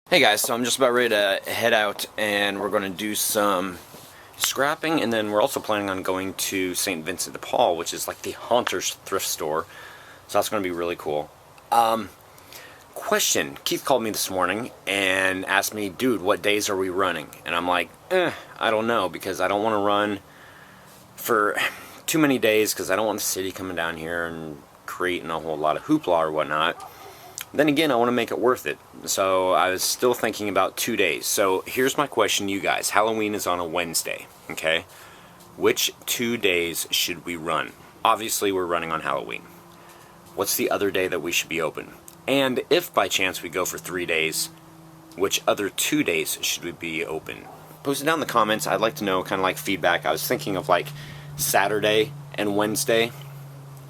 Hey guys, so I'm just about ready to head out and we're going to do some scrapping, and then we're also planning on going to St. Vincent de Paul, which is like the Haunter's thrift store. So that's going to be really cool. Question. Keith called me this morning and asked me, dude, what days are we running? And I'm like, I don't know, because I don't want to run for too many days because I don't want the city coming down here and creating a whole lot of hoopla or whatnot. Then again, I want to make it worth it. So I was still thinking about 2 days. So here's my question to you guys. Halloween is on a Wednesday, okay? Which 2 days should we run? Obviously, we're running on Halloween. What's the other day that we should be open? And if by chance we go for 3 days, which other 2 days should we be open? Post it down in the comments. I'd like to know kind of like feedback. I was thinking of like Saturday and Wednesday,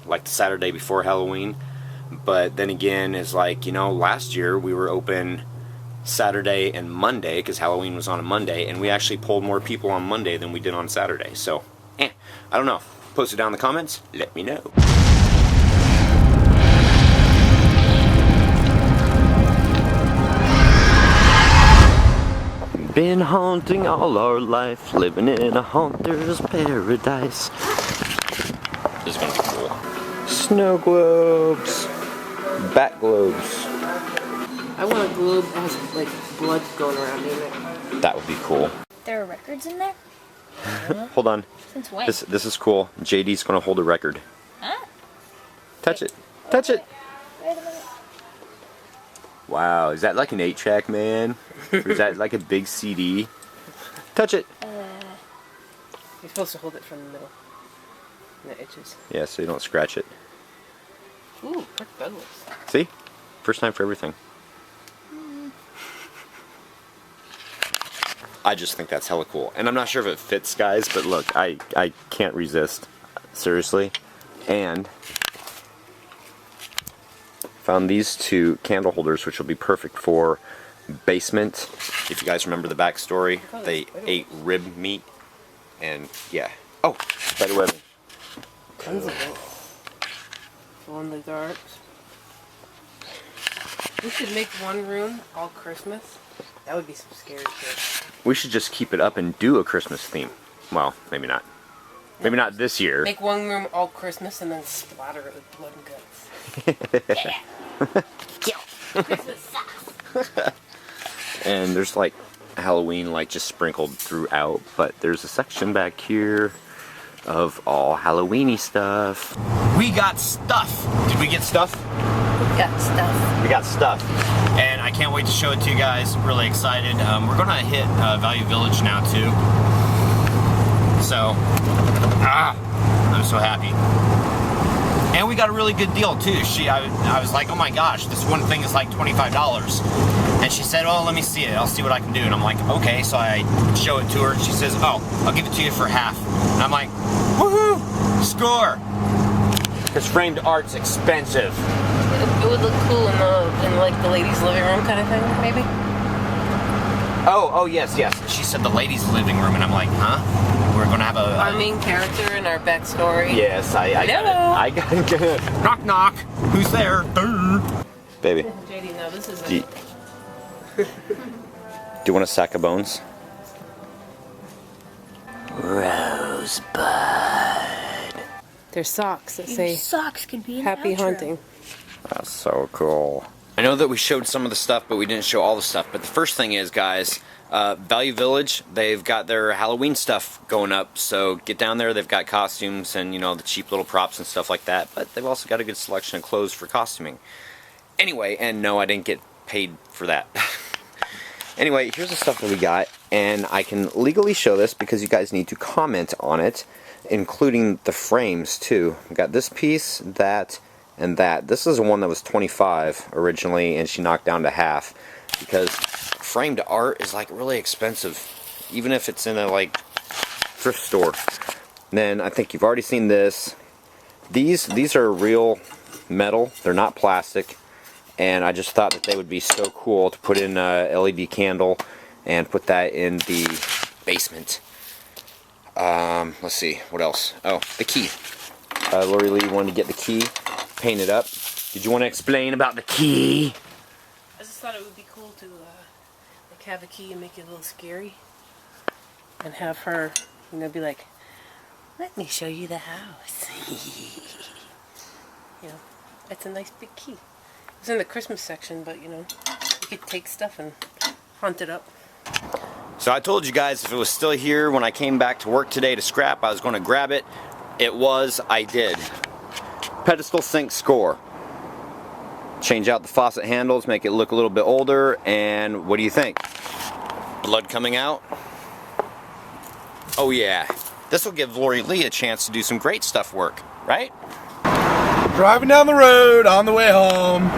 like the Saturday before Halloween. But then again, it's like, you know, last year we were open Saturday and Monday because Halloween was on a Monday, and we actually pulled more people on Monday than we did on Saturday. So, I don't know. Post it down in the comments. Let me know. Been haunting all our life, living in a haunter's paradise. This is gonna be cool. Snow globes. Bat globes. I want a globe that has like blood going around in it. That would be cool. There are records in there? Hold on. Since when? This is cool. JD's gonna hold a record. Huh? Touch it. Touch it. Wait a minute. Wow, is that like an 8-track, man? Or is that like a big CD? Touch it. You're supposed to hold it from the middle. And the edges. Yeah, so you don't scratch it. Ooh, Kirk Douglas. See? First time for everything. I just think that's hella cool. And I'm not sure if it fits, guys, but look, I can't resist. Seriously. And found these two candle holders, which will be perfect for basement. If you guys remember the backstory, they ate rib meat. And yeah. Oh, spider webbing. Tons of it. Glow in the dark. We should make one room all Christmas. That would be some scary shit. We should just keep it up and do a Christmas theme. Well, maybe not. Maybe not this year. Make one room all Christmas and then splatter it with blood and guts. Yeah. Christmas sauce. And there's like Halloween like just sprinkled throughout, but there's a section back here of all Halloweeny stuff. We got stuff. Did we get stuff? We got stuff. We got stuff. And I can't wait to show it to you guys. Really excited. We're gonna hit Vyou Village now too. So, I'm so happy. And we got a really good deal too. I was like, oh my gosh, this one thing is like $25. And she said, oh, let me see it. I'll see what I can do. And I'm like, okay. So I show it to her. And she says, oh, I'll give it to you for half. And I'm like, woohoo! Score! Because framed art's expensive. It would look cool in like the ladies' living room kind of thing, maybe. Oh, yes. She said the ladies' living room, and I'm like, huh? We're gonna have our main character and our backstory. Yes, I got it. Knock, knock. Who's there? Baby. JD, no, this is. Do you want a sack of bones? Rosebud. There's socks that say socks can be an "Happy outro. Haunting." That's so cool. I know that we showed some of the stuff, but we didn't show all the stuff. But the first thing is, guys, Vyou Village, they've got their Halloween stuff going up. So get down there. They've got costumes and, you know, the cheap little props and stuff like that. But they've also got a good selection of clothes for costuming. Anyway, and no, I didn't get paid for that. Anyway, here's the stuff that we got. And I can legally show this because you guys need to comment on it, including the frames, too. We got this piece, that, and that. This is one that was $25 originally, and she knocked down to half because framed art is like really expensive, even if it's in a like thrift store. Then I think you've already seen this. These are real metal. They're not plastic, and I just thought that they would be so cool to put in a LED candle and put that in the basement. Let's see, what else? Oh, the key. Lori Lee wanted to get the key painted up. Did you want to explain about the key? I just thought it would be cool to Like have a key and make it a little scary. And have her, be like, let me show you the house. It's a nice big key. It's in the Christmas section, but you could take stuff and hunt it up. So I told you guys if it was still here when I came back to work today to scrap, I was going to grab it. I did. Pedestal sink score. Change out the faucet handles, make it look a little bit older, and what do you think? Blood coming out? Oh yeah. This will give Lori Lee a chance to do some great stuff work, right? Driving down the road on the way home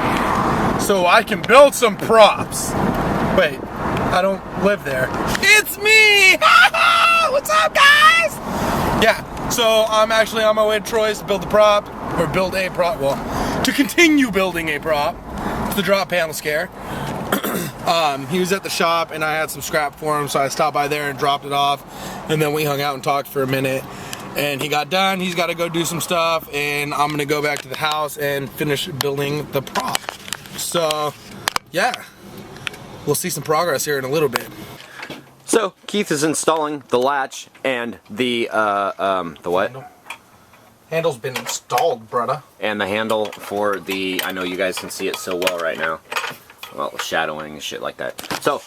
so I can build some props. Wait, I don't live there. It's me! What's up, guys? Yeah, so I'm actually on my way to Troy's to build the prop, or build a prop, well, to continue building a prop for the drop panel scare. He was at the shop and I had some scrap for him, so I stopped by there and dropped it off, and then we hung out and talked for a minute. And he got done, he's got to go do some stuff, and I'm gonna go back to the house and finish building the prop. So, yeah, we'll see some progress here in a little bit. So, Keith is installing the latch and the what? Handle's been installed, brother. And the handle for the, I know you guys can see it so well right now. Well, shadowing and shit like that. So,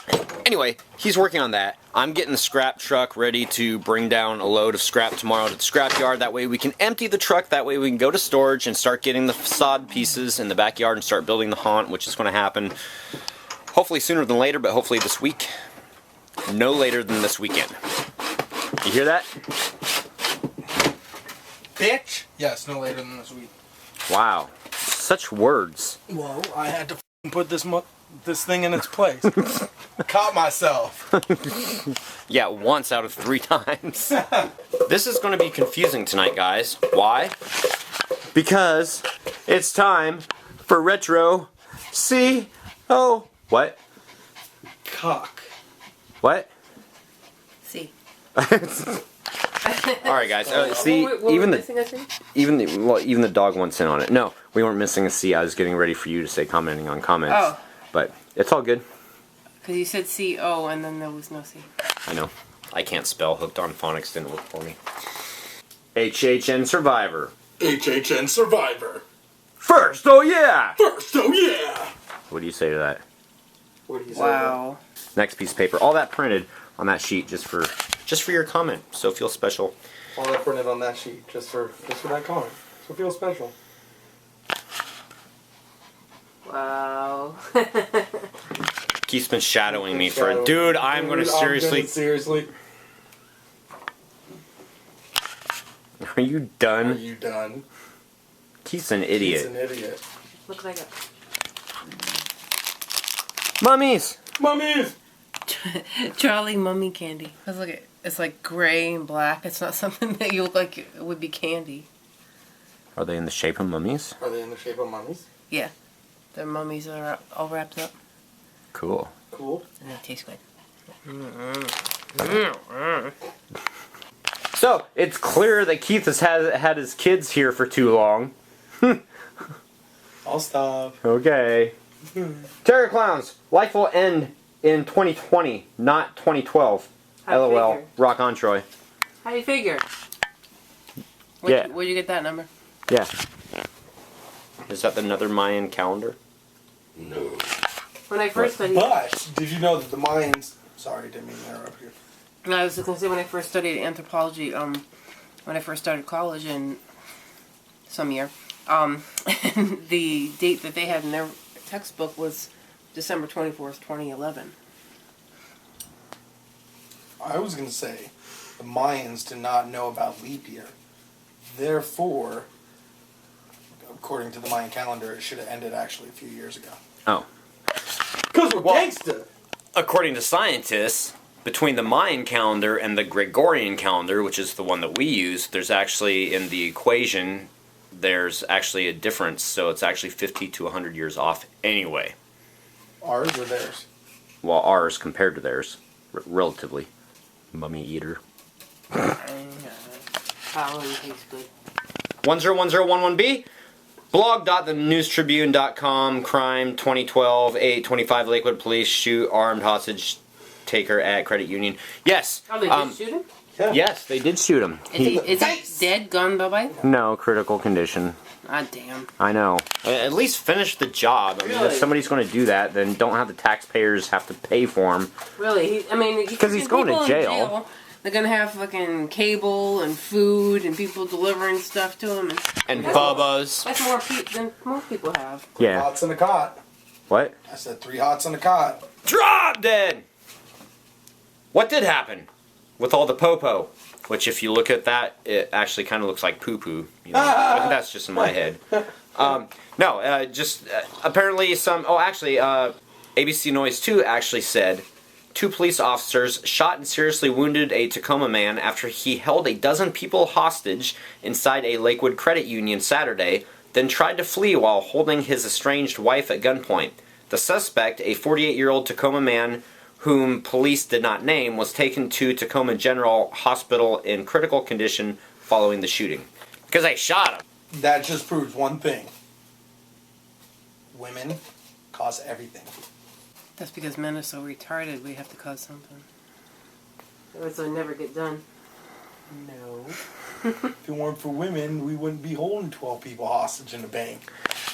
anyway, he's working on that. I'm getting the scrap truck ready to bring down a load of scrap tomorrow to the scrap yard. That way we can empty the truck. That way we can go to storage and start getting the facade pieces in the backyard and start building the haunt, which is going to happen hopefully sooner than later, but hopefully this week. No later than this weekend. You hear that? Bitch! Yes, no later than this week. Wow. Such words. Well, I had to put this thing in its place. Caught myself. Yeah, once out of 3 times. This is going to be confusing tonight, guys. Why? Because it's time for retro C-O. What? Cock. What? See. Alright, guys. See, even the dog wants in on it. No, we weren't missing a C. I was getting ready for you to say commenting on comments. Oh. But it's all good. Because you said C-O and then there was no C. I know. I can't spell. Hooked on Phonics didn't work for me. HHN Survivor. HHN Survivor. First, oh yeah! First, oh yeah! What do you say to that? What do you say? Wow. Next piece of paper. All that printed on that sheet just for your comment. So feel special. All that printed on that sheet just for that comment. So feel special. Wow. Keith's been shadowing me for a dude. I'm gonna seriously. Are you done? Are you done? Keith's an idiot. He's an idiot. Looks like a Mummies! Mummies! Charlie mummy candy. Let's look at it's like gray and black. It's not something that you look like it would be candy. Are they in the shape of mummies? Are they in the shape of mummies? Yeah. Their mummies are all wrapped up. Cool. Cool. And they taste good. So, it's clear that Keith has had his kids here for too long. I'll stop. Okay. Terror Clowns, life will end in 2020, not 2012. How LOL. figure? Rock on, Troy. How do you figure? Yeah. Where'd you get that number? Yeah. Is that another Mayan calendar? No. When I first studied... But, did you know that the Mayans... Sorry, didn't mean to interrupt you. No, I was going to say when I first studied anthropology, when I first started college in some year, the date that they had in their textbook was December 24th, 2011. I was going to say, the Mayans did not know about leap year. Therefore, according to the Mayan calendar, it should have ended actually a few years ago. Oh. Because we're gangsta! According to scientists, between the Mayan calendar and the Gregorian calendar, which is the one that we use, there's actually, in the equation, there's actually a difference. So it's actually 50 to 100 years off anyway. Ours or theirs? Well, ours compared to theirs, relatively. Mummy eater. Halloween tastes good. 101011B. Blog.thenewstribune.com, crime 2012, 825 Lakewood police shoot armed hostage taker at credit union. Yes. Oh, they did shoot him? Yeah. Yes, they did shoot him. Is he dead, gone, bye-bye? No, critical condition. Ah, damn. I know. At least finish the job. I mean, Really? if somebody's going to do that, then don't have the taxpayers have to pay for him. Really? Because he's going to jail. They're gonna have fucking cable and food and people delivering stuff to him. And Bubba's. That's more than most people have. Yeah. Hots in a cot. What? I said 3 hots in a cot. Drop dead! What did happen with all the popo? Which, if you look at that, it actually kind of looks like poo-poo. You know? That's just in my head. Apparently some... Oh, actually, ABC Noise 2 actually said 2 police officers shot and seriously wounded a Tacoma man after he held a dozen people hostage inside a Lakewood credit union Saturday, then tried to flee while holding his estranged wife at gunpoint. The suspect, a 48-year-old Tacoma man whom police did not name, was taken to Tacoma General Hospital in critical condition following the shooting. Because they shot him. That just proves one thing. Women cause everything. That's because men are so retarded, we have to cause something. Or else it'll never get done. No. If it weren't for women, we wouldn't be holding 12 people hostage in a bank.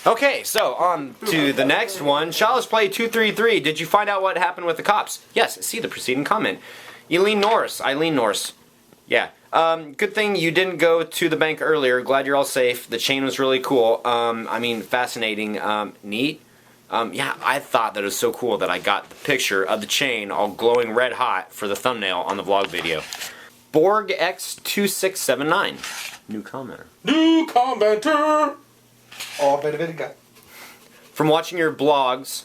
Okay, so on to the next one. Shallow's Play 233. Did you find out what happened with the cops? Yes, see the preceding comment. Eileen Norris. Yeah. Good thing you didn't go to the bank earlier. Glad you're all safe. The chain was really cool. Fascinating. Neat. Yeah, I thought that it was so cool that I got the picture of the chain all glowing red hot for the thumbnail on the vlog video. Borg X2679. New commenter. New commenter! Oh, very good. From watching your vlogs,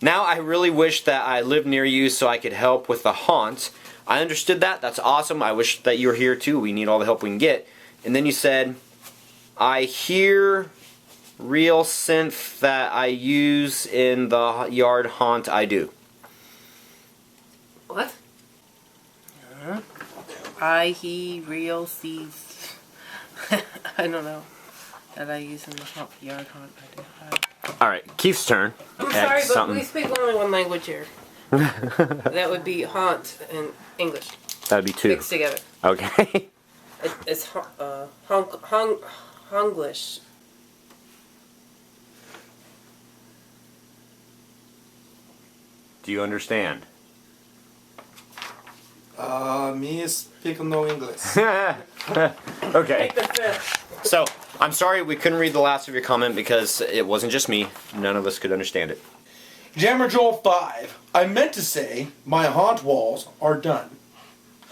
now I really wish that I lived near you so I could help with the haunt. I understood that. That's awesome. I wish that you were here too. We need all the help we can get. And then you said, I hear real synth that I use in the yard haunt I do. What? He real sees. I don't know. That I use in the yard haunt I do. Alright, Keith's turn. I'm sorry, but we speak only one language here. That would be haunt and English. That would be 2. Mixed together. Okay. It's Honglish. Do you understand? Me speak no English. Okay. So, I'm sorry we couldn't read the last of your comment because it wasn't just me. None of us could understand it. Jammer Joel 5. I meant to say my haunt walls are done.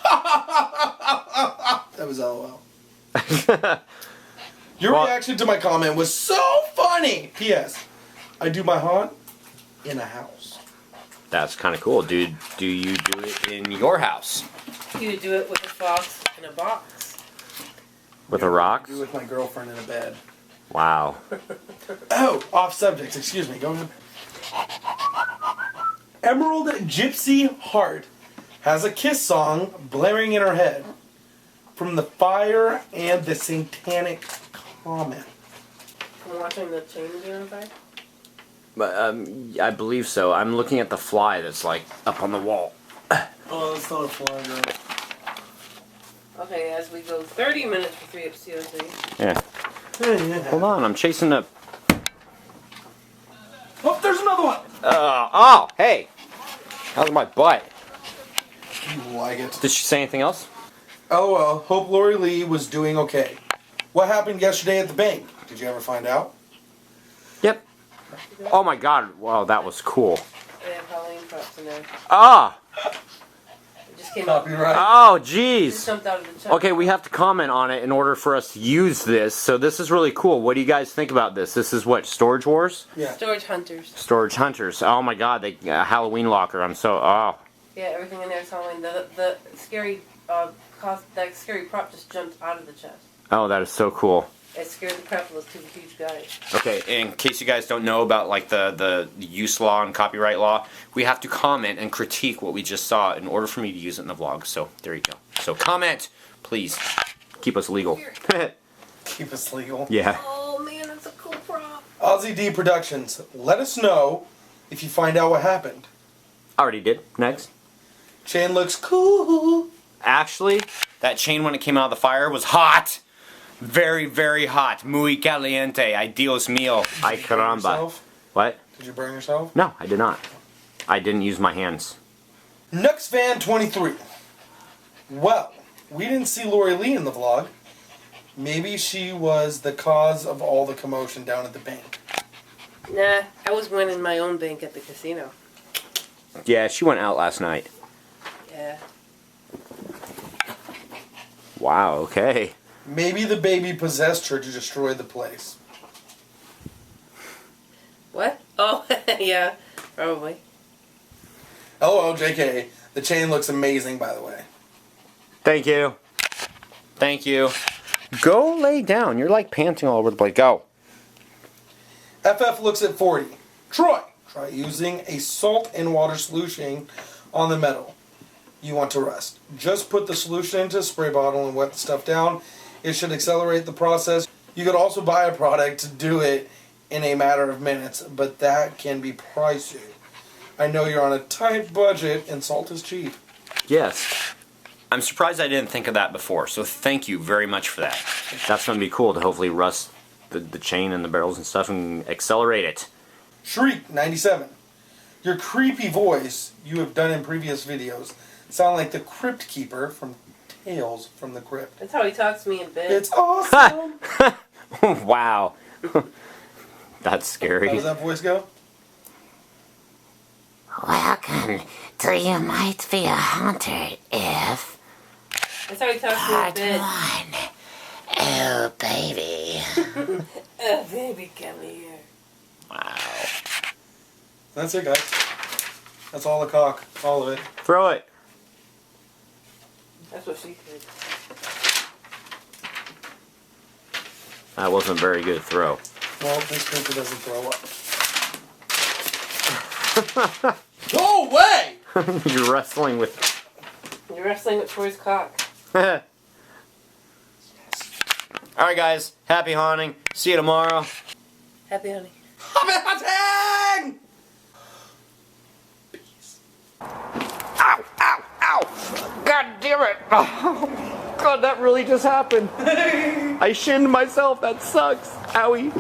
That was LOL. Your reaction to my comment was so funny. P.S. I do my haunt in a house. That's kind of cool, dude. Do you do it in your house? You would do it with a fox in a box. With a rock? I do it with my girlfriend in a bed. Wow. Oh, off subject. Excuse me. Go ahead. Emerald Gypsy Heart has a Kiss song blaring in her head from the fire and the satanic comment. I'm watching the chain be on fire. But I believe so. I'm looking at the fly that's like up on the wall. Oh, that's not a fly, no. Okay, as we go 30 minutes for 3 episodes. Yeah. Hold on, I'm chasing the... Oh, there's another one! Hey! How's my butt? You like it. Did she say anything else? LOL, hope Lori Lee was doing okay. What happened yesterday at the bank? Did you ever find out? Yep. Oh my god, wow, that was cool. They have Halloween props in there. Ah! It just came out. Copyright. Oh, It just jeez. jumped out of the chest. Okay, we have to comment on it in order for us to use this, so this is really cool. What do you guys think about this? This is what, Storage Wars? Yeah. Storage hunters. Storage Hunters. Oh my god, they Halloween locker. I'm so... Oh. Yeah, everything in there is Halloween. The scary that scary prop just jumped out of the chest. Oh, that is so cool. It scared the crap out of those 2 huge guys. Okay, in case you guys don't know about like the use law and copyright law, we have to comment and critique what we just saw in order for me to use it in the vlog. So there you go. So comment, please. Keep us legal. Keep us legal. Yeah. Oh man, that's a cool prop. Aussie D Productions, let us know if you find out what happened. Already did. Next. Chain looks cool. Actually, that chain when it came out of the fire was hot. Very, very hot. Muy caliente. Ay Dios mío. Ay caramba. Yourself? What? Did you burn yourself? No, I did not. I didn't use my hands. NuxFan23. Well, we didn't see Lori Lee in the vlog. Maybe she was the cause of all the commotion down at the bank. Nah, I was winning my own bank at the casino. Yeah, she went out last night. Yeah. Wow, okay. Maybe the baby possessed her to destroy the place. What? Oh, yeah, probably. LOL, JK. The chain looks amazing, by the way. Thank you. Thank you. Go lay down. You're like panting all over the place. Go. FF looks at 40. Troy, try using a salt and water solution on the metal you want to rust. Just put the solution into a spray bottle and wet the stuff down. It should accelerate the process. You could also buy a product to do it in a matter of minutes, but that can be pricey. I know you're on a tight budget and salt is cheap. Yes. I'm surprised I didn't think of that before, so thank you very much for that. That's going to be cool to hopefully rust the chain and the barrels and stuff and accelerate it. Shriek 97. Your creepy voice you have done in previous videos sound like the Crypt Keeper from Tales from the Crypt. That's how he talks to me in bed. It's awesome. Wow. That's How scary. does that voice go? Welcome to You Might Be a Hunter if That's how he talks to me in Part bed. 1. Oh, baby. Oh, baby, come here. Wow. That's it, guys. That's all the cock. All of it. Throw it. That's what she said. That wasn't a very good throw. Well, this creature doesn't throw up. Go away! You're wrestling with... You're wrestling with Troy's cock. Alright guys, happy haunting. See you tomorrow. Happy honey. Happy hunting! Ow, ow, ow! God damn it! Oh, God, that really just happened. I shinned myself. That sucks. Owie.